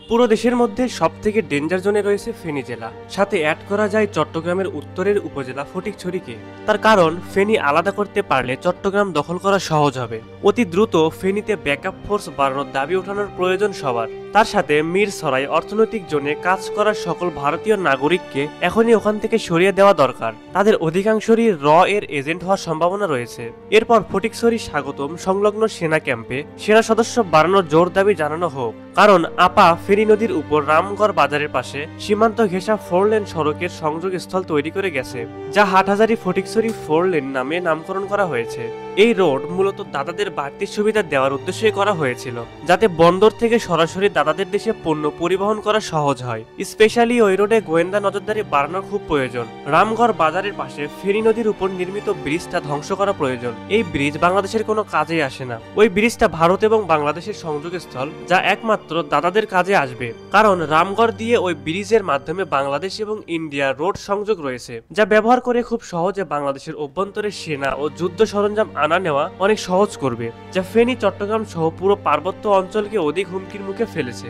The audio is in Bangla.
পুরো দেশের মধ্যে সবথেকে ডেঞ্জার জোনে রয়েছে ফেনী জেলা, সাথে অ্যাড করা যায় চট্টগ্রামের উত্তরের উপজেলা ফটিকছড়িকে। তার কারণ ফেনী আলাদা করতে পারলে চট্টগ্রাম দখল করা সহজ হবে। অতি দ্রুত ফেনীতে ব্যাকআপ ফোর্স বাড়ানোর দাবি ওঠানোর প্রয়োজন সবার। তার সাথে মিরসরাই অর্থনৈতিক জোনে কাজ করার সকল ভারতীয় নাগরিককে এখনই ওখান থেকে সরিয়ে দেওয়া দরকার। তাদের অধিকাংশরই এর এজেন্ট হওয়ার সম্ভাবনা রয়েছে। এরপর ফটিকছড়ি স্বাগতম সংলগ্ন সেনা ক্যাম্পে সেনা সদস্য বাড়ানোর জোর দাবি জানানো হোক। কারণ আপা ফেনী নদীর উপর রামগড় বাজারের পাশে সীমান্ত ঘেঁষা 4 লেন সড়কের সংযোগস্থল তৈরি করে গেছে, যা হাটহাজারী ফটিকছড়ি 4 লেন নামে নামকরণ করা হয়েছে। এই রোড মূলত দাতাদের বাড়তি সুবিধা দেওয়ার উদ্দেশ্যে করা হয়েছিল, যাতে বন্দর থেকে সরাসরি দাতাদের দেশে পণ্য পরিবহন করা সহজ হয়। স্পেশালি ওই রোডে গোয়েন্দা নজরদারি বাড়ানোর খুব প্রয়োজন। রামগড় বাজারের পাশে ফেনী নদীর উপর নির্মিত ব্রিজটা ধ্বংস করা প্রয়োজন। এই ব্রিজ বাংলাদেশের কোনো কাজে আসে না। ওই ব্রিজটা ভারত এবং বাংলাদেশের সংযোগস্থল, যা একমাত্র দাতাদের কাজে আসবে। কারণ রামগড় দিয়ে ওই ব্রিজের মাধ্যমে বাংলাদেশ এবং ইন্ডিয়া রোড সংযোগ রয়েছে, যা ব্যবহার করে খুব সহজে বাংলাদেশের অভ্যন্তরে সেনা ও যুদ্ধ সরঞ্জাম আনা নেওয়া অনেক সহজ করবে, যা ফেনী চট্টগ্রাম সহ পুরো পার্বত্য অঞ্চলকে অধিক হুমকির মুখে ফেলেছে।